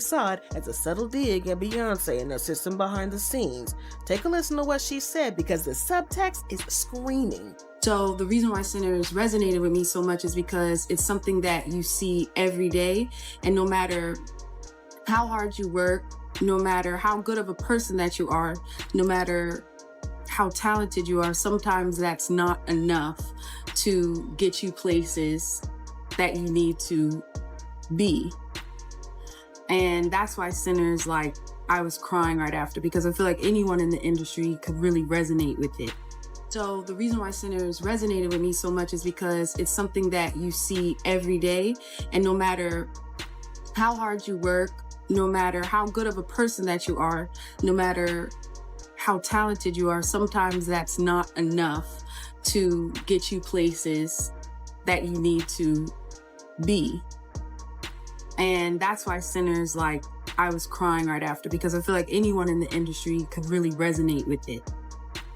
facade as a subtle dig at Beyonce and her system behind the scenes. Take a listen to what she said because the subtext is screaming. So the reason why Sinners resonated with me so much is because it's something that you see every day, and no matter how hard you work, no matter how good of a person that you are, no matter how talented you are, sometimes that's not enough to get you places that you need to be. And that's why Sinners, I was crying right after, because I feel like anyone in the industry could really resonate with it. So the reason why Sinners resonated with me so much is because it's something that you see every day, and no matter how hard you work, no matter how good of a person that you are, no matter how talented you are, sometimes that's not enough to get you places that you need to be. And that's why Sinners, I was crying right after, because I feel like anyone in the industry could really resonate with it.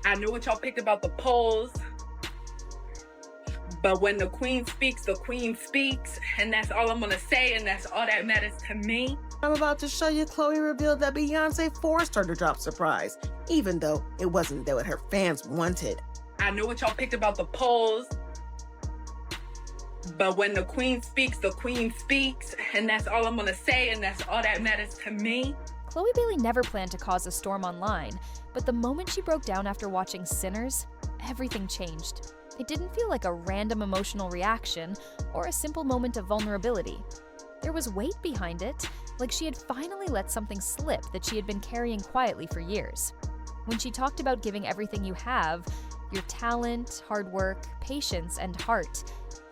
I know what y'all picked about the polls, but when the queen speaks, and that's all I'm gonna say, and that's all that matters to me. I'm about to show you Chloe revealed that Beyonce forced her to drop Surprise, even though it wasn't what her fans wanted. I know what y'all picked about the polls, but when the queen speaks, and that's all I'm gonna say, and that's all that matters to me. Chloe Bailey never planned to cause a storm online, but the moment she broke down after watching Sinners, everything changed. It didn't feel like a random emotional reaction or a simple moment of vulnerability. There was weight behind it, like she had finally let something slip that she had been carrying quietly for years. When she talked about giving everything you have, your talent, hard work, patience, and heart,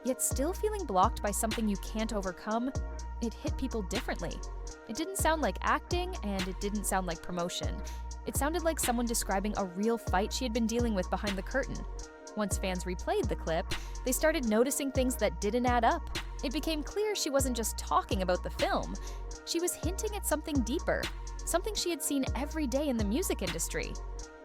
yet still feeling blocked by something you can't overcome, it hit people differently. It didn't sound like acting, and it didn't sound like promotion. It sounded like someone describing a real fight she had been dealing with behind the curtain. Once fans replayed the clip, they started noticing things that didn't add up. It became clear she wasn't just talking about the film. She was hinting at something deeper, something she had seen every day in the music industry.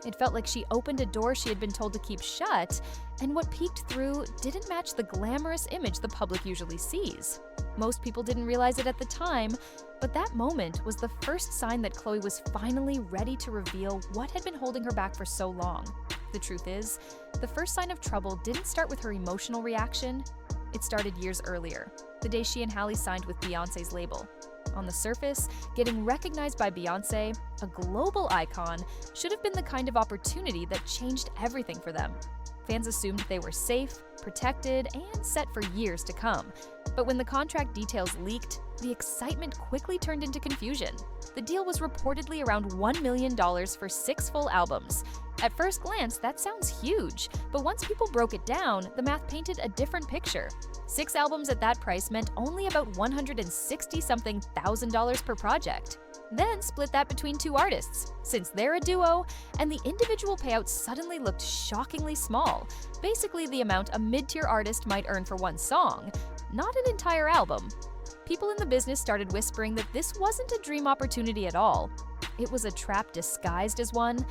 It felt like she opened a door she had been told to keep shut, and what peeked through didn't match the glamorous image the public usually sees. Most people didn't realize it at the time, but that moment was the first sign that Chloe was finally ready to reveal what had been holding her back for so long. The truth is, the first sign of trouble didn't start with her emotional reaction. It started years earlier, the day she and Halle signed with Beyonce's label. On the surface, getting recognized by Beyonce, a global icon, should have been the kind of opportunity that changed everything for them. Fans assumed they were safe, protected, and set for years to come. But when the contract details leaked, the excitement quickly turned into confusion. The deal was reportedly around $1 million for 6 full albums. At first glance, that sounds huge, but once people broke it down, the math painted a different picture. 6 albums at that price meant only about $160-something thousand per project. Then split that between 2 artists, since they're a duo, and the individual payouts suddenly looked shockingly small, basically the amount a mid-tier artist might earn for one song, not an entire album. People in the business started whispering that this wasn't a dream opportunity at all. It was a trap disguised as one,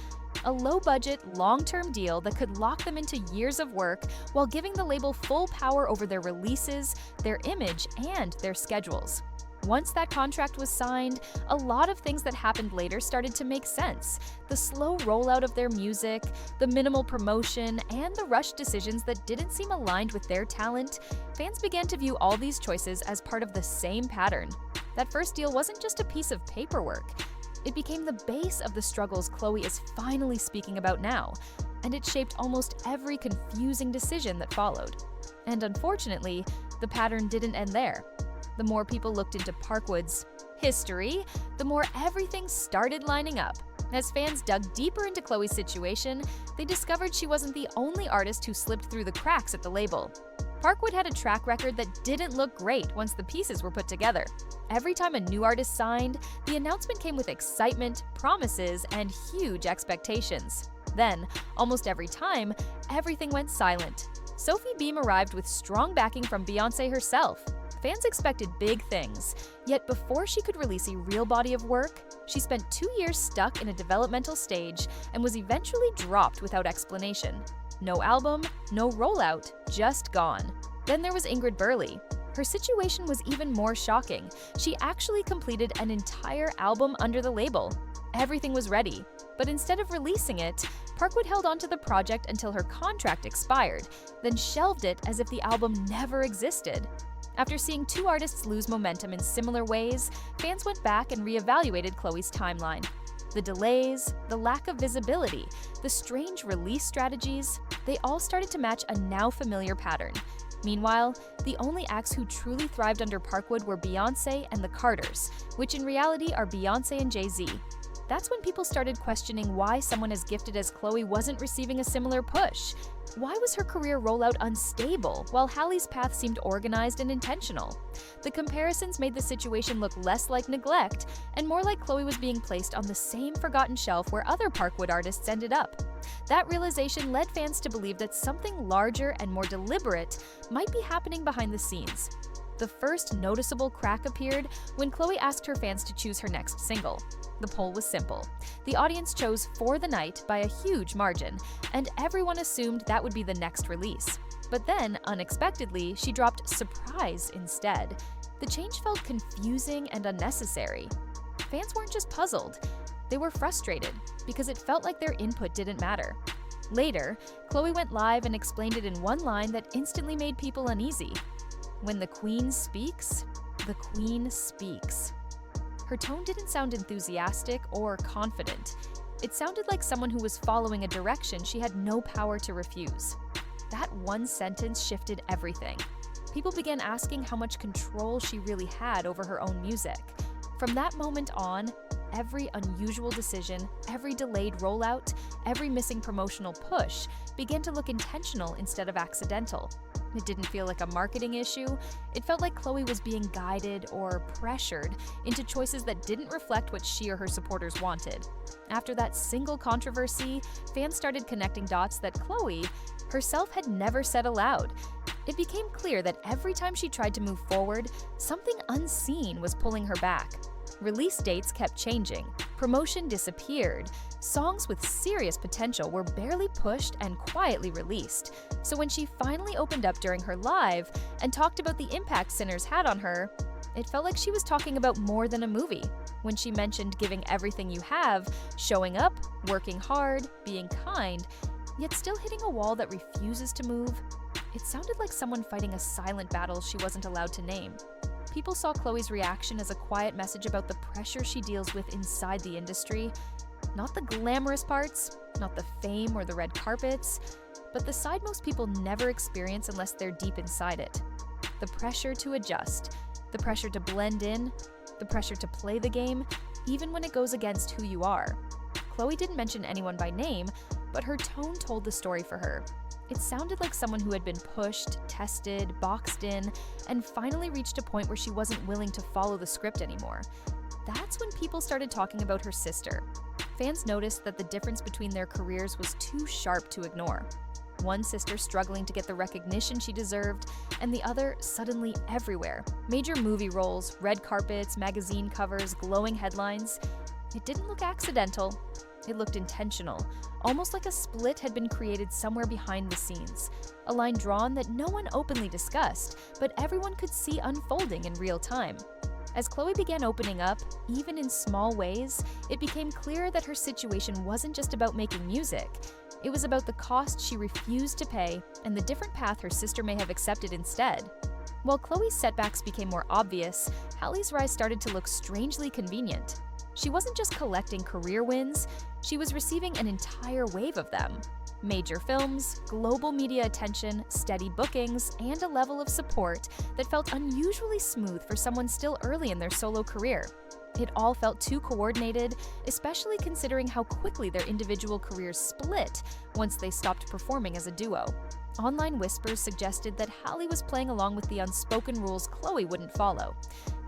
a low-budget, long-term deal that could lock them into years of work while giving the label full power over their releases, their image, and their schedules. Once that contract was signed, a lot of things that happened later started to make sense. The slow rollout of their music, the minimal promotion, and the rushed decisions that didn't seem aligned with their talent, fans began to view all these choices as part of the same pattern. That first deal wasn't just a piece of paperwork. It became the base of the struggles Chloe is finally speaking about now, and it shaped almost every confusing decision that followed. And unfortunately, the pattern didn't end there. The more people looked into Parkwood's history, the more everything started lining up. As fans dug deeper into Chloe's situation, they discovered she wasn't the only artist who slipped through the cracks at the label. Parkwood had a track record that didn't look great once the pieces were put together. Every time a new artist signed, the announcement came with excitement, promises, and huge expectations. Then, almost every time, everything went silent. Sophie Beam arrived with strong backing from Beyonce herself. Fans expected big things, yet before she could release a real body of work, she spent 2 years stuck in a developmental stage and was eventually dropped without explanation. No album, no rollout, just gone. Then there was Ingrid Burley. Her situation was even more shocking. She actually completed an entire album under the label. Everything was ready, but instead of releasing it, Parkwood held onto the project until her contract expired, then shelved it as if the album never existed. After seeing two artists lose momentum in similar ways, fans went back and reevaluated Chloe's timeline. The delays, the lack of visibility, the strange release strategies, they all started to match a now familiar pattern. Meanwhile, the only acts who truly thrived under Parkwood were Beyonce and the Carters, which in reality are Beyonce and Jay-Z. That's when people started questioning why someone as gifted as Chloe wasn't receiving a similar push. Why was her career rollout unstable, while Halle's path seemed organized and intentional? The comparisons made the situation look less like neglect and more like Chloe was being placed on the same forgotten shelf where other Parkwood artists ended up. That realization led fans to believe that something larger and more deliberate might be happening behind the scenes. The first noticeable crack appeared when Chloe asked her fans to choose her next single. The poll was simple. The audience chose For the Night by a huge margin, and everyone assumed that would be the next release. But then, unexpectedly, she dropped Surprise instead. The change felt confusing and unnecessary. Fans weren't just puzzled, they were frustrated because it felt like their input didn't matter. Later, Chloe went live and explained it in one line that instantly made people uneasy. When the Queen speaks, the Queen speaks. Her tone didn't sound enthusiastic or confident. It sounded like someone who was following a direction she had no power to refuse. That one sentence shifted everything. People began asking how much control she really had over her own music. From that moment on, every unusual decision, every delayed rollout, every missing promotional push began to look intentional instead of accidental. It didn't feel like a marketing issue. It felt like Chloe was being guided or pressured into choices that didn't reflect what she or her supporters wanted. After that single controversy, fans started connecting dots that Chloe herself had never said aloud. It became clear that every time she tried to move forward, something unseen was pulling her back. Release dates kept changing, promotion disappeared, songs with serious potential were barely pushed and quietly released. So when she finally opened up during her live and talked about the impact Sinners had on her, it felt like she was talking about more than a movie. When she mentioned giving everything you have, showing up, working hard, being kind, yet still hitting a wall that refuses to move, it sounded like someone fighting a silent battle she wasn't allowed to name. People saw Chloe's reaction as a quiet message about the pressure she deals with inside the industry. Not the glamorous parts, not the fame or the red carpets, but the side most people never experience unless they're deep inside it. The pressure to adjust, the pressure to blend in, the pressure to play the game, even when it goes against who you are. Chloe didn't mention anyone by name, but her tone told the story for her. It sounded like someone who had been pushed, tested, boxed in, and finally reached a point where she wasn't willing to follow the script anymore. That's when people started talking about her sister. Fans noticed that the difference between their careers was too sharp to ignore. One sister struggling to get the recognition she deserved, and the other suddenly everywhere. Major movie roles, red carpets, magazine covers, glowing headlines. It didn't look accidental. It looked intentional, almost like a split had been created somewhere behind the scenes. A line drawn that no one openly discussed, but everyone could see unfolding in real time. As Chloe began opening up, even in small ways, it became clear that her situation wasn't just about making music. It was about the cost she refused to pay and the different path her sister may have accepted instead. While Chloe's setbacks became more obvious, Halle's rise started to look strangely convenient. She wasn't just collecting career wins, she was receiving an entire wave of them. Major films, global media attention, steady bookings, and a level of support that felt unusually smooth for someone still early in their solo career. It all felt too coordinated, especially considering how quickly their individual careers split once they stopped performing as a duo. Online whispers suggested that Halle was playing along with the unspoken rules Chloe wouldn't follow.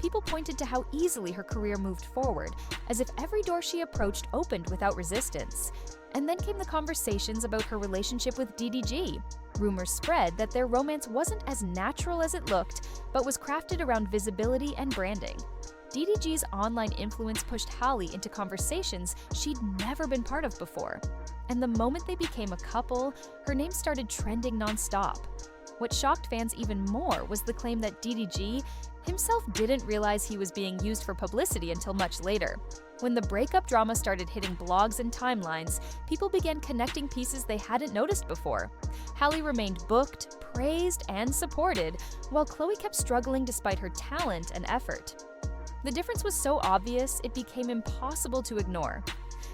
People pointed to how easily her career moved forward, as if every door she approached opened without resistance. And then came the conversations about her relationship with DDG. Rumors spread that their romance wasn't as natural as it looked, but was crafted around visibility and branding. DDG's online influence pushed Halle into conversations she'd never been part of before. And the moment they became a couple, her name started trending nonstop. What shocked fans even more was the claim that DDG himself didn't realize he was being used for publicity until much later. When the breakup drama started hitting blogs and timelines, people began connecting pieces they hadn't noticed before. Halle remained booked, praised, and supported, while Chloe kept struggling despite her talent and effort. The difference was so obvious, it became impossible to ignore.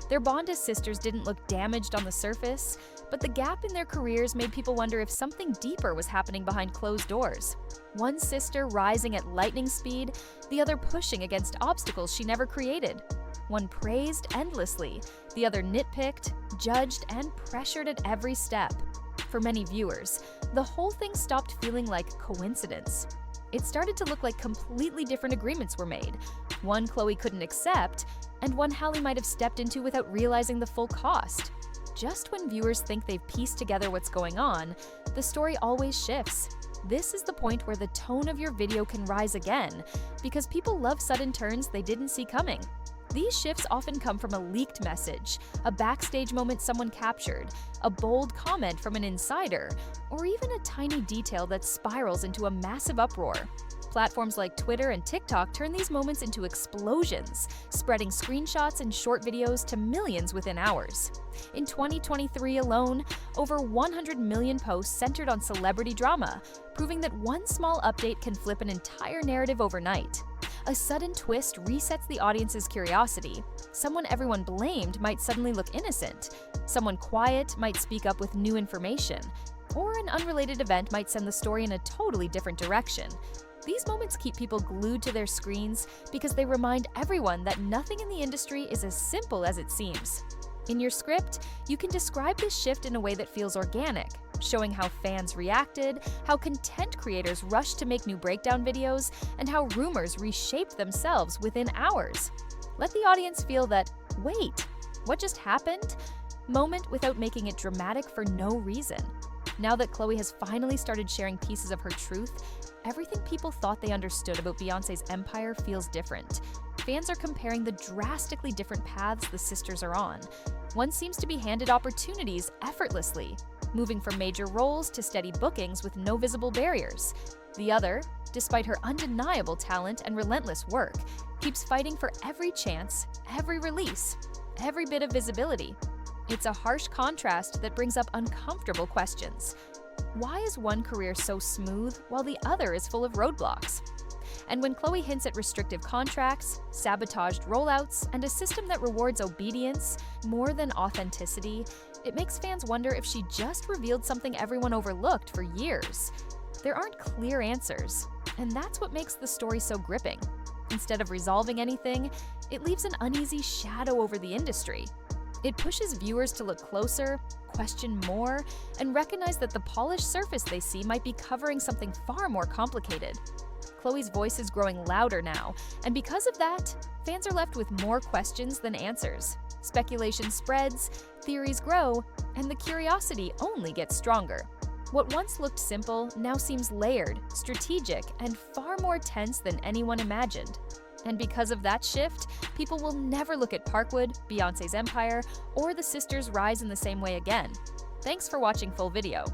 Their bond as sisters didn't look damaged on the surface, but the gap in their careers made people wonder if something deeper was happening behind closed doors. One sister rising at lightning speed, the other pushing against obstacles she never created. One praised endlessly, the other nitpicked, judged, and pressured at every step. For many viewers, the whole thing stopped feeling like coincidence. It started to look like completely different agreements were made. One Chloe couldn't accept, and one Halle might have stepped into without realizing the full cost. Just when viewers think they've pieced together what's going on, the story always shifts. This is the point where the tone of your video can rise again, because people love sudden turns they didn't see coming. These shifts often come from a leaked message, a backstage moment someone captured, a bold comment from an insider, or even a tiny detail that spirals into a massive uproar. Platforms like Twitter and TikTok turn these moments into explosions, spreading screenshots and short videos to millions within hours. In 2023 alone, over 100 million posts centered on celebrity drama, proving that one small update can flip an entire narrative overnight. A sudden twist resets the audience's curiosity. Someone everyone blamed might suddenly look innocent. Someone quiet might speak up with new information. Or an unrelated event might send the story in a totally different direction. These moments keep people glued to their screens because they remind everyone that nothing in the industry is as simple as it seems. In your script, you can describe this shift in a way that feels organic, showing how fans reacted, how content creators rushed to make new breakdown videos, and how rumors reshaped themselves within hours. Let the audience feel that, wait, what just happened? Moment without making it dramatic for no reason. Now that Chloe has finally started sharing pieces of her truth, everything people thought they understood about Beyonce's empire feels different. Fans are comparing the drastically different paths the sisters are on. One seems to be handed opportunities effortlessly, moving from major roles to steady bookings with no visible barriers. The other, despite her undeniable talent and relentless work, keeps fighting for every chance, every release, every bit of visibility. It's a harsh contrast that brings up uncomfortable questions. Why is one career so smooth while the other is full of roadblocks? And when Chloe hints at restrictive contracts, sabotaged rollouts, and a system that rewards obedience more than authenticity, it makes fans wonder if she just revealed something everyone overlooked for years. There aren't clear answers, and that's what makes the story so gripping. Instead of resolving anything, it leaves an uneasy shadow over the industry. It pushes viewers to look closer, question more, and recognize that the polished surface they see might be covering something far more complicated. Chloe's voice is growing louder now, and because of that, fans are left with more questions than answers. Speculation spreads, theories grow, and the curiosity only gets stronger. What once looked simple now seems layered, strategic, and far more tense than anyone imagined. And because of that shift, people will never look at Parkwood, Beyonce's empire, or the sisters' rise in the same way again. Thanks for watching full video.